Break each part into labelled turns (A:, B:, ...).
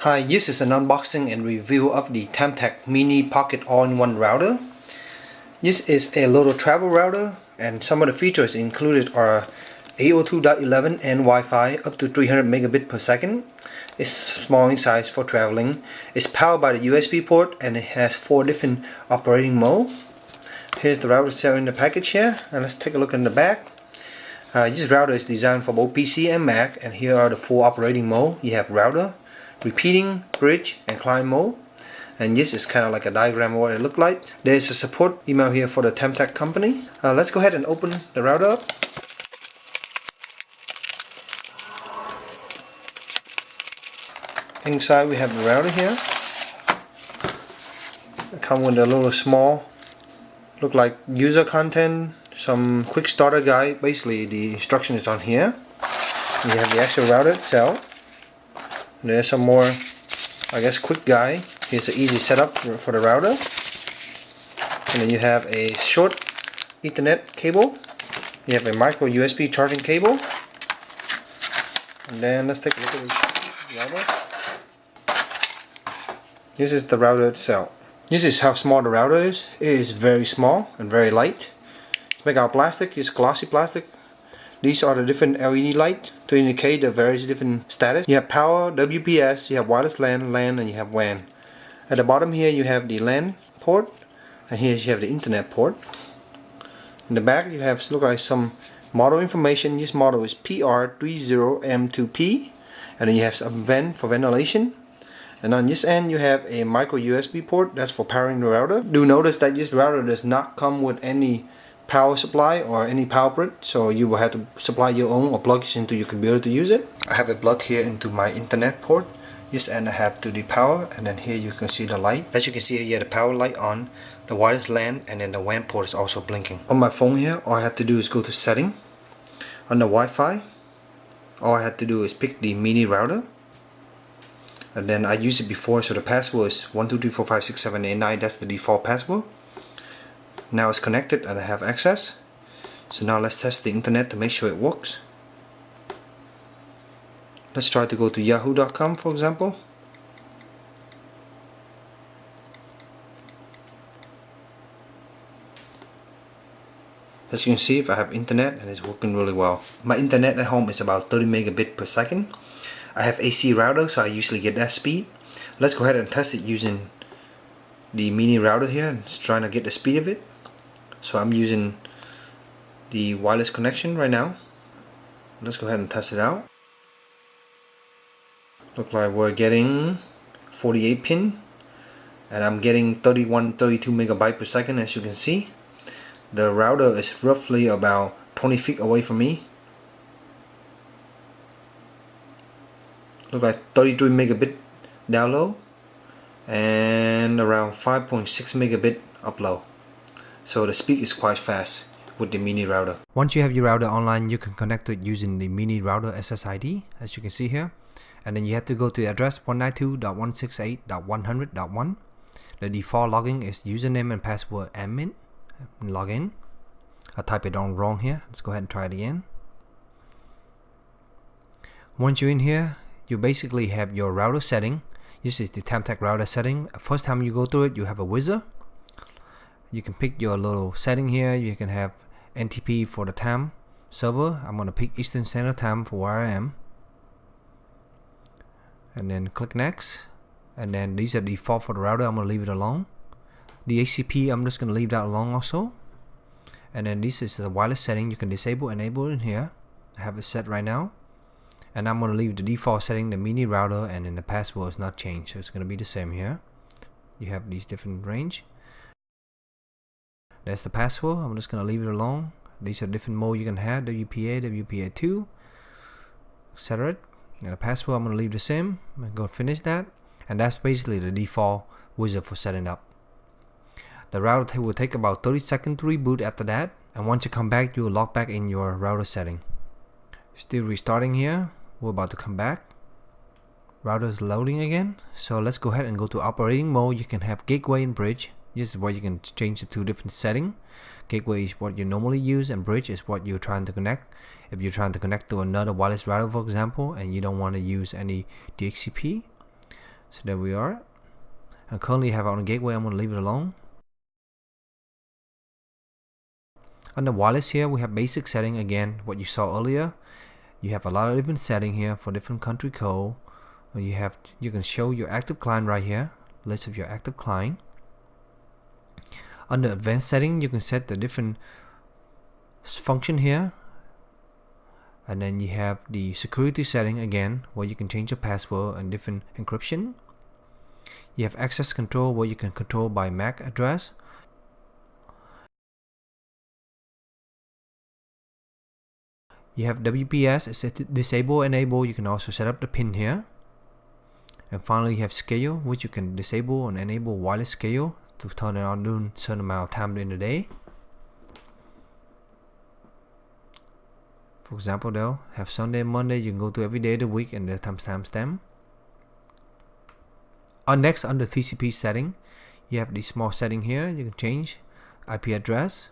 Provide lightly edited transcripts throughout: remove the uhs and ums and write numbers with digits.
A: Hi, this is an unboxing and review of the Timetec Mini Pocket All-in-One router. This is a little travel router, and some of the features included are 802.11 and Wi-Fi up to 300 megabit per second. It's small in size for traveling. It's powered by the USB port and it has 4 different operating modes. Here's the router itself in the package here, and let's take a look in the back. This router is designed for both PC and Mac, and here are the 4 operating modes. You have router, repeating, bridge, and client mode. And this is kind of like a diagram of what it looked like. There's a support email here for the Timetec company. Let's go ahead and open the router up. Inside we have the router here. It comes with a little small, look like user content, some quick starter guide. Basically the instruction is on here. You have the actual router itself. There's some more, I guess, quick guide. Here's an easy setup for the router. And then you have a short Ethernet cable. You have a micro USB charging cable. And then let's take a look at the router. This is the router itself. This is how small the router is. It is very small and very light. It's made out of plastic. It's glossy plastic. These are the different LED lights to indicate the various different status. You have power, WPS, you have wireless LAN, and you have WAN. At the bottom here you have the LAN port, and here you have the Internet port. In the back you have look like some model information. This model is PR30M2P, and then you have some vent for ventilation. And on this end you have a micro USB port, that's for powering the router. Do notice that this router does not come with any power supply or any power brick, so you will have to supply your own or plug it into your computer to use it. I have a plug here into my internet port. This end I have to the power, and then here you can see the light. As you can see, you have the power light on, the wireless LAN, and then the WAN port is also blinking. On my phone here, all I have to do is go to setting. On the Wi-Fi, all I have to do is pick the mini router, and then I used it before, so the password is 123456789. That's the default password. Now it's connected and I have access. So now let's test the internet to make sure it works. Let's try to go to yahoo.com, for example. As you can see, if I have internet, and it's working really well. My internet at home is about 30 megabit per second. I have AC router, so I usually get that speed. Let's go ahead and test it using the mini router here and trying to get the speed of it. So I'm using the wireless connection right now. Let's go ahead and test it out. Look like we're getting 48 pin, and I'm getting 32 megabyte per second. As you can see, the router is roughly about 20 feet away from me. Look like 33 megabit download and around 5.6 megabit upload. So the speed is quite fast with the mini router. Once you have your router online, you can connect to it using the mini router SSID, as you can see here. And then you have to go to the address 192.168.100.1. The default login is username and password admin. Log in. I type it down wrong here. Let's go ahead and try it again. Once you're in here, you basically have your router setting. This is the Timetec router setting. First time you go through it, you have a wizard. You can pick your little setting here. You can have NTP for the time server. I'm going to pick Eastern Standard Time for where I am. And then click next. And then these are default for the router. I'm going to leave it alone. The ACP, I'm just going to leave that alone also. And then this is the wireless setting. You can disable, enable in here. I have it set right now. And I'm going to leave the default setting, the mini router, and then the password is not changed. So it's going to be the same here. You have these different range. That's the password. I'm just going to leave it alone. These are different modes you can have, WPA, WPA2, etc. And the password I'm going to leave the same. I'm going to go finish that. And that's basically the default wizard for setting up. The router will take about 30 seconds to reboot after that. And once you come back, you will log back in your router setting. Still restarting here. We're about to come back. Router is loading again. So let's go ahead and go to operating mode. You can have gateway and bridge. This is where you can change the 2 different settings. Gateway is what you normally use, and bridge is what you're trying to connect. If you're trying to connect to another wireless router, for example, and you don't want to use any DHCP,
B: So there we are. I currently have it on a gateway. I'm going to leave it alone. Under wireless here, we have basic setting. Again, what you saw earlier. You have a lot of different setting here for different country code. You can show your active client right here. List of your active client. Under advanced setting, you can set the different function here. And then you have the security setting again, where you can change your password and different encryption. You have access control, where you can control by MAC address. You have WPS, it's disable, enable. You can also set up the pin here. And finally, you have scale, which you can disable and enable wireless scale to turn it on during a certain amount of time in the day. For example, they'll have Sunday, Monday. You can go to every day of the week and the timestamp. Next, under TCP setting, you have the small setting here. You can change IP address.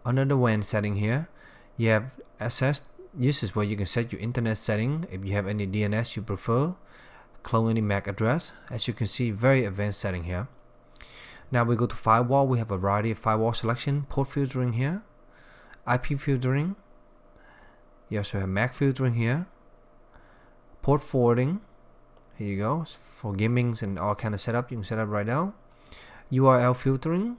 B: Under the WAN setting here, you have access. This is where you can set your internet setting. If you have any DNS you prefer, clone any MAC address. As you can see, very advanced setting here. Now we go to firewall. We have a variety of firewall selection, port filtering here, IP filtering. You also have MAC filtering here, port forwarding. Here you go, for gamings and all kind of setup. You can set up right now. URL filtering,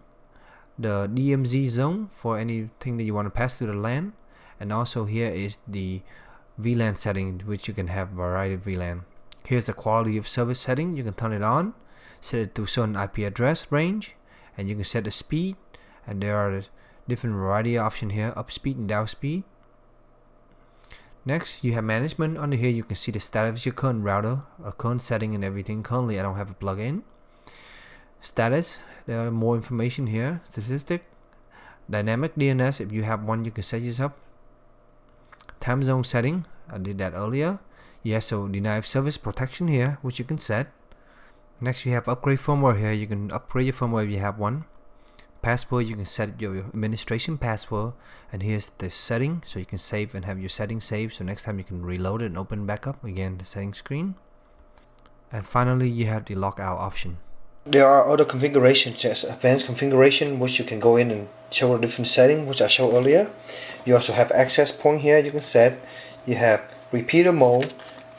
B: the DMZ zone for anything that you want to pass through the LAN. And also here is the VLAN setting, which you can have a variety of VLAN. Here's the quality of service setting. You can turn it on, set it to certain IP address range, and you can set the speed. And there are different variety of options here, up speed and down speed. Next, you have management. Under here, you can see the status of your current router, a current setting and everything. Currently, I don't have a plugin. Status, there are more information here. Statistic, dynamic DNS. If you have one, you can set this up. Time zone setting, I did that earlier. Yes, so denied service protection here, which you can set. Next, you have upgrade firmware here. You can upgrade your firmware if you have one. Password, you can set your administration password, and here's the setting, so you can save and have your settings saved, so next time you can reload it and open back up again the settings screen. And finally, you have the lockout option.
A: There are other configurations, just advanced configuration, which you can go in and show a different setting, which I showed earlier. You also have access point here you can set. You have repeater mode,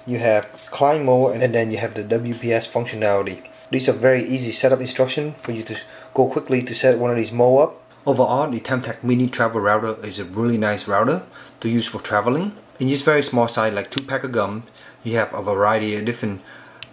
A: you have client mode, and then you have the WPS functionality. These are very easy setup instructions for you to go quickly to set one of these mode up. Overall, the Timetec Mini Travel Router is a really nice router to use for traveling. In this very small size, like 2 pack of gum, you have a variety of different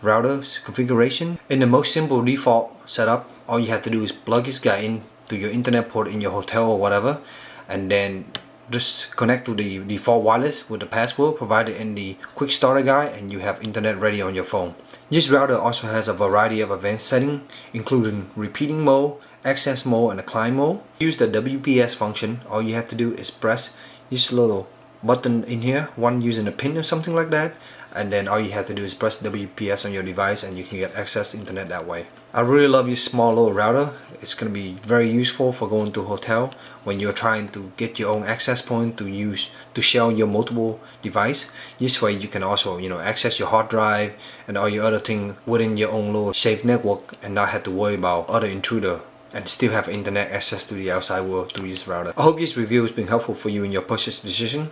A: routers configuration. In the most simple default setup, all you have to do is plug this guy in to your internet port in your hotel or whatever, and then just connect to the default wireless with the password provided in the quick starter guide, and you have internet ready on your phone. This router also has a variety of advanced settings, including repeating mode, access mode, and a client mode. Use the WPS function. All you have to do is press this little button in here, one using a pin or something like that, and then all you have to do is press WPS on your device and you can get access to internet that way. I really love this small little router. It's going to be very useful for going to a hotel when you're trying to get your own access point to use to share on your multiple device. This way you can also access your hard drive and all your other things within your own little safe network and not have to worry about other intruder, and still have internet access to the outside world through this router. I hope this review has been helpful for you in your purchase decision.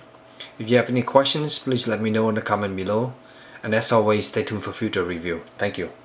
A: If you have any questions, please let me know in the comment below. And as always, stay tuned for future review. Thank you.